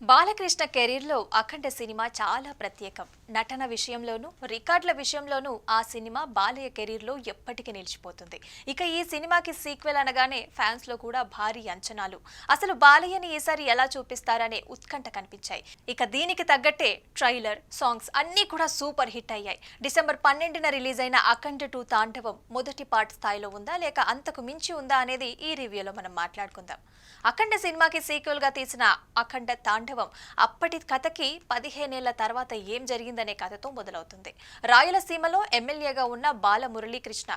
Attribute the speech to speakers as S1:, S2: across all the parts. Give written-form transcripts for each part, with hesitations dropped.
S1: బాలకృష్ణ కెరీర్లో అఖండ సినిమా చాలా ప్రత్యేకం. నటన విషయంలోనూ, రికార్డుల విషయంలోనూ ఆ సినిమా బాలయ్య కెరీర్లో ఎప్పటికీ నిలిచిపోతుంది. ఇక ఈ సినిమాకి సీక్వెల్ అనగానే ఫ్యాన్స్ లో కూడా భారీ అంచనాలు. అసలు బాలయ్యని ఈసారి ఎలా చూపిస్తారనే ఉత్కంఠ కనిపించాయి. ఇక దీనికి తగ్గట్టే ట్రైలర్, సాంగ్స్ అన్నీ కూడా సూపర్ హిట్ అయ్యాయి. డిసెంబర్ 12న రిలీజ్ అయిన అఖండ 2 తాండవం మొదటి పార్ట్ స్థాయిలో ఉందా లేక అంతకు మించి ఉందా అనేది ఈ రివ్యూలో మనం మాట్లాడుకుందాం. అఖండ సినిమాకి సీక్వెల్ గా తీసిన అఖండ తాండవం అప్పటి కథకి 15 ఏళ్ల తర్వాత ఏం జరిగిందనే కథతో మొదలవుతుంది. రాయలసీమలో ఎమ్మెల్యేగా ఉన్న బాలకృష్ణ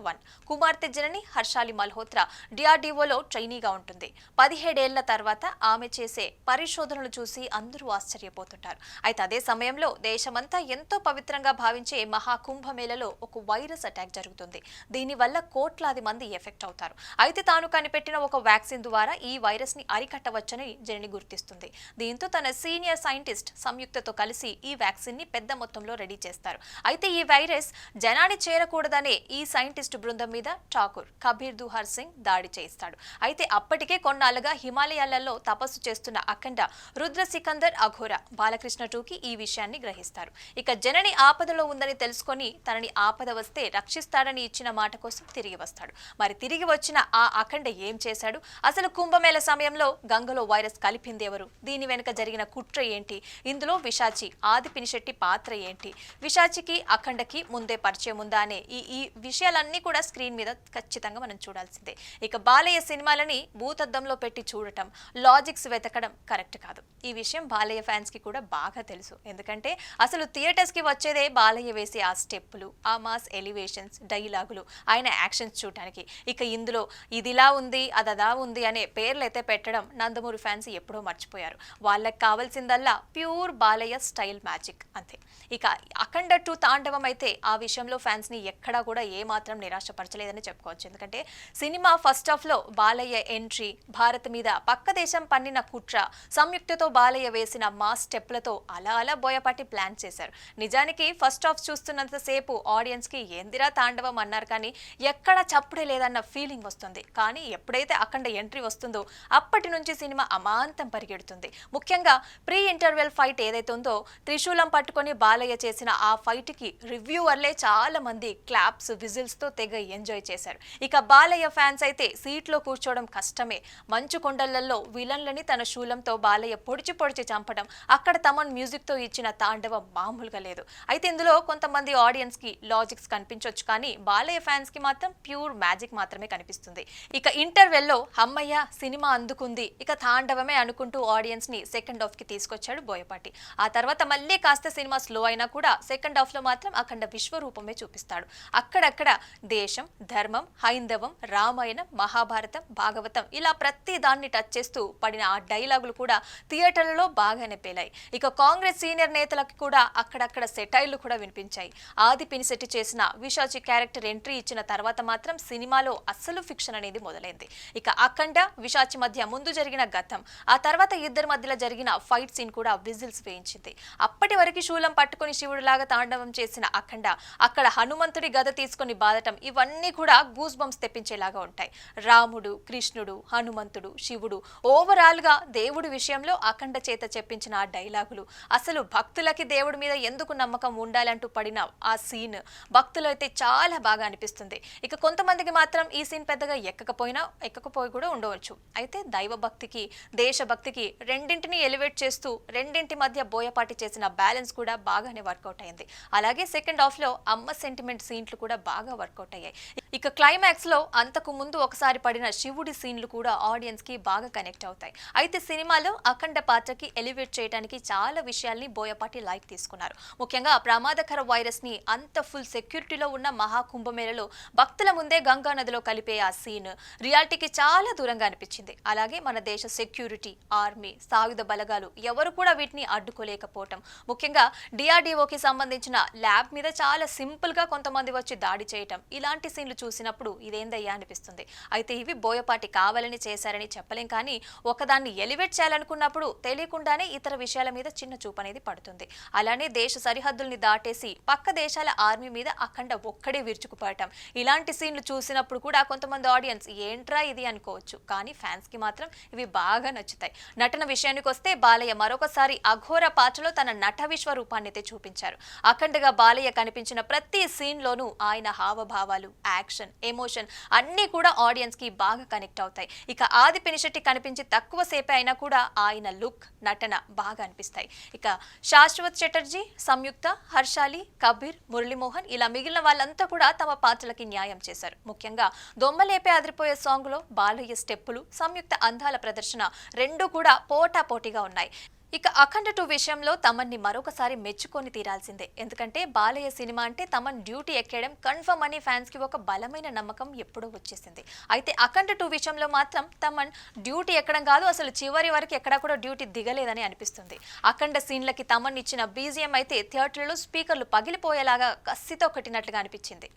S1: 1 కుమార్తె జనని హర్షాలి మల్హోత్రా డిఆర్డీఓలో ట్రైనీగా ఉంటుంది. 17 ఏళ్ల తర్వాత ఆమె చేసే పరిశోధనలు చూసి అందరూ ఆశ్చర్యపోతుంటారు. అయితే అదే సమయంలో దేశమంతా ఎంతో పవిత్రంగా భావించే మహాకుంభమేళలో ఒక వైరస్ అటాక్ జరుగుతుంది. దీనివల్ల కోట్లాది మంది ఎఫెక్ట్ అవుతారు. అయితే తాను కనిపెట్టిన ఒక వ్యాక్సిన్ ద్వారా ఈ వైరస్ ని అరికట్టవచ్చని జనని గుర్తిస్తుంది. దీంతో తన సీనియర్ సైంటిస్ట్ సంయుక్తతో కలిసి ఈ వ్యాక్సిన్ ని పెద్ద మొత్తంలో రెడీ చేస్తారు. అయితే ఈ వైరస్ జనాన్ని చేరకూడదనే ఈ సైంటిస్ట్ బృందం మీద ఠాకూర్ కబీర్ దుహార్ సింగ్ దాడి చేయిస్తాడు. అయితే అప్పటికే కొన్నాళ్లుగా హిమాలయాలలో తపస్సు చేస్తున్న అఖండ రుద్ర సికందర్ అఘోరా బాలకృష్ణ 2కి ఈ విషయాన్ని గ్రహిస్తారు. ఇక జనని ఆపదలో ఉందని తెలుసుకొని తనని ఆపద వస్తే రక్షిస్తాడని ఇచ్చిన మాట కోసం తిరిగి వస్తాడు. మరి తిరిగి వచ్చిన ఆ అఖండ ఏం చేశాడు? అసలు కుంభమేళ సమయంలో గంగలో వైరస్ కలిపింది ఎవరు? దీని వెనుక జరిగిన కుట్ర ఏంటి? ఇందులో విశాచి ఆదిపినిశెట్టి పాత్ర ఏంటి? విశాచికి అఖండకి ముందే పరిచయం ఉందా అనే ఈ విషయాలన్నీ కూడా స్క్రీన్ మీద ఖచ్చితంగా మనం చూడాల్సిందే. ఇక బాలయ్య సినిమాలని భూతద్దంలో పెట్టి చూడటం, లాజిక్స్ వెతకడం కరెక్ట్ కాదు. ఈ విషయం బాలయ్య ఫ్యాన్స్ కి కూడా బాగా తెలుసు. ఎందుకంటే అసలు థియేటర్స్ కి వచ్చేదే బాలయ్య వేసే ఆ స్టెప్పులు, ఆ మాస్ ఎలివేషన్స్, డైలాగులు, ఆయన యాక్షన్స్ చూడటానికి. ఇక ఇందులో ఇదిలా ఉంది అదదా ఉంది అనే పేర్లు అయితే పెట్టడం నందమూరి ఫ్యాన్స్ ఎప్పుడో మర్చిపోయారు. వాళ్ళకి కావాల్సిందల్లా ప్యూర్ బాలయ్య స్టైల్ మ్యాజిక్ అంతే. ఇక అఖండ 2 తాండవం అయితే ఆ విషయంలో ఫ్యాన్స్ ని ఎక్కడా కూడా ఏమాత్రం నిరాశపరచలేదని చెప్పుకోవచ్చు. ఎందుకంటే సినిమా ఫస్ట్ హాఫ్ లో బాలయ్య ఎంట్రీ, భారత్ మీద పక్క దేశం పన్నిన కుట్ర, సంయుక్తతో బాలయ్య వేసిన మాస్ స్టెప్లతో అలా అలా బోయపాటి ప్లాన్ చేశారు. నిజానికి ఫస్ట్ హాఫ్ చూస్తున్నంత సేపు ఆడియన్స్ కి ఏందిరా తాండవం అన్నారు కానీ ఎక్కడ చప్పుడే లేదన్న ఫీలింగ్ వస్తుంది. కానీ ఎప్పుడైతే అఖండ ఎంట్రీ వస్తుందో అప్పటి నుంచి సినిమా అమాంతం పరిగెడుతుంది. ముఖ్యంగా ప్రీ ఇంటర్వెల్ ఫైట్ ఏదైతే ఉందో, త్రిశూలం పట్టుకొని బాలయ్య చేసిన ఆ ఫైట్ కి రివ్యూవర్లే చాలా మంది క్లాప్స్, విజిల్స్ తో తెగ ఎంజాయ్ చేశారు. ఇక బాలయ్య ఫ్యాన్స్ అయితే సీట్లో కూర్చోవడం కష్టమే. మంచు కొండలలో విలన్లని తన శూలంతో బాలయ్య పొడిచి పొడిచి చంపడం, అక్కడ తమన్ మ్యూజిక్ తో ఇచ్చిన తాండవం మామూలుగా లేదు. అయితే ఇందులో కొంతమంది ఆడియన్స్ కి లాజిక్స్ కనిపించొచ్చు కానీ బాలయ్య ఫ్యాన్స్ కి మాత్రం ప్యూర్ మ్యాజిక్ మాత్రమే కనిపిస్తుంది. ఇక ఇంటర్వెల్లో అమ్మయ్య సినిమా అందుకుంది, ఇక తాండవమే అనుకుంటూ ఆడియన్స్ ని సెకండ్ హాఫ్ కి తీసుకొచ్చాడు బోయపాటి. ఆ తర్వాత మళ్ళీ కాస్త సినిమా స్లో అయినా కూడా సెకండ్ హాఫ్ లో మాత్రం అఖండ విశ్వరూపమే చూపిస్తాడు. అక్కడక్కడ దేశం, ధర్మం, హైందవం, రామాయణం, మహాభారతం, భాగవతం ఇలా ప్రతి దాన్ని టచ్ చేస్తూ పడిన ఆ డైలాగులు కూడా థియేటర్లలో బాగానే పేలాయి. ఇక కాంగ్రెస్ సీనియర్ నేతలకు కూడా అక్కడక్కడ సెటైర్లు కూడా వినిపించాయి. ఆది పినిశెట్టి చేసిన విశాచి క్యారెక్టర్ ఎంట్రీ ఇచ్చిన తర్వాత మాత్రం సినిమాలో అస్సలు ఫిక్షన్ అనేది మొదలైంది. ఇక అఖండ, విశాచి మధ్య ముందు జరిగిన గతం, ఆ తర్వాత ఇద్దరి మధ్యలో జరిగిన ఫైట్ సీన్ కూడా విజిల్స్ వేయించింది. అప్పటి వరకు శూలం పట్టుకుని శివుడిలాగా తాండవం చేసిన అఖండ అక్కడ హనుమంతుడి గద తీసుకుని బాదటం ఇవన్నీ కూడా గూస్ బంప్స్ తెప్పించేలాగా ఉంటాయి. రాముడు, కృష్ణుడు, హనుమంతుడు, శివుడు ఓవరాల్ గా దేవుడి విషయంలో అఖండ చేత చెప్పించిన ఆ డైలాగులు, అసలు భక్తులకి దేవుడి మీద ఎందుకు నమ్మకం ఉండాలంటూ పడిన ఆ సీన్ భక్తులైతే చాలా బాగా అనిపిస్తుంది. ఇక కొంతమందికి మాత్రం ఈ సీన్ పెద్దగా ఎక్కకపోయి కూడా ఉండవచ్చు. అయితే దైవ భక్తికి, దేశభక్తికి రెండింటిని ఎలివేట్ చేస్తూ రెండింటి మధ్య బోయపాటి చేసిన బ్యాలెన్స్ కూడా బాగానే వర్కౌట్ అయింది. అలాగే సెకండ్ హాఫ్ లో అమ్మ సెంటిమెంట్ సీన్లు కూడా బాగా వర్కౌట్ అయ్యాయి. ఇక క్లైమాక్స్ లో అంతకు ముందు ఒకసారి పడిన శివుడి సీన్లు కూడా ఆడియన్స్ కి బాగా కనెక్ట్ అవుతాయి. అయితే సినిమాలో అఖండ పాత్రకి ఎలివేట్ చేయడానికి చాలా విషయాల్ని బోయపాటి లైక్ తీసుకున్నారు. ముఖ్యంగా ప్రమాదకర వైరస్ ని అంత ఫుల్ సెక్యూరిటీలో ఉన్న మహాకుంభమేళలో భక్తుల ముందే గంగా నదిలో కలిపే ఆ సీన్ రియాలిటీకి చాలా దూరంగా అనిపించింది. అలాగే మన దేశ సెక్యూరిటీ, ఆర్మీ, సాయుధ బలగాలు ఎవరు కూడా వీటిని అడ్డుకోలేకపోవటం, ముఖ్యంగా డిఆర్డీఓకి సంబంధించిన ల్యాబ్ మీద చాలా సింపుల్ గా కొంతమంది వచ్చి దాడి చేయటం, ఇలాంటి సీన్లు చూసినప్పుడు ఇదేందయ్యా అనిపిస్తుంది. అయితే ఇవి బోయపాటి కావాలని చేశారని చెప్పలేం కానీ ఒకదాన్ని ఎలివేట్ చేయాలనుకున్నప్పుడు తెలియకుండానే ఇతర విషయాల మీద చిన్న చూపు అనేది పడుతుంది. అలానే దేశ సరిహద్దుల్ని దాటేసి పక్క దేశాల ఆర్మీ మీద అఖండ ఒక్కడే విరుచుకుపడటం, ఇలాంటి సీన్లు చూసినప్పుడు కూడా కొంతమంది ఆడియన్స్ ఏంట్రా ఇది అనుకోవచ్చు. కానీ ఫ్యాన్స్ కి మాత్రం ఇవి బాగా నచ్చుతాయి. నట నటన విషయానికి వస్తే బాలయ్య మరొకసారి అఘోర పాత్రలో తన నట విశ్వరూపాన్ని అయితే చూపించారు. అఖండగా బాలయ్య కనిపించిన ప్రతి సీన్ లోనూ ఆయన హావభావాలు, యాక్షన్, ఎమోషన్ అన్నీ కూడా ఆడియన్స్ కి బాగా కనెక్ట్ అవుతాయి. ఇక ఆది పినిశెట్టి కనిపించి తక్కువ సేపే అయినా కూడా ఆయన లుక్, నటన బాగా అనిపిస్తాయి. ఇక శాశ్వత్ చటర్జీ, సంయుక్త, హర్షాలి, కబీర్, మురళీమోహన్ ఇలా మిగిలిన వాళ్ళంతా కూడా తమ పాత్రలకి న్యాయం చేశారు. ముఖ్యంగా దొమ్మలేపే అదిరిపోయే సాంగ్ లో బాలయ్య స్టెప్పులు, సంయుక్త అందాల ప్రదర్శన రెండూ కూడా పోటాపోటీగా ఉన్నాయి. ఇక అఖండ 2 విషయంలో తమన్ని మరొకసారి మెచ్చుకొని తీరాల్సిందే. ఎందుకంటే బాలయ్య సినిమా అంటే తమన్ డ్యూటీ ఎక్కేయడం కన్ఫర్మ్ అని ఫ్యాన్స్ కి ఒక బలమైన నమ్మకం ఎప్పుడూ వచ్చేసింది. అయితే అఖండ 2 విషయంలో మాత్రం తమన్ డ్యూటీ ఎక్కడం కాదు, అసలు చివరి వరకు ఎక్కడా కూడా డ్యూటీ దిగలేదని అనిపిస్తుంది. అఖండ సీన్లకి తమన్ ఇచ్చిన బీజిఎం అయితే థియేటర్లో స్పీకర్లు పగిలిపోయేలాగా కసితో కొట్టినట్లుగా అనిపించింది.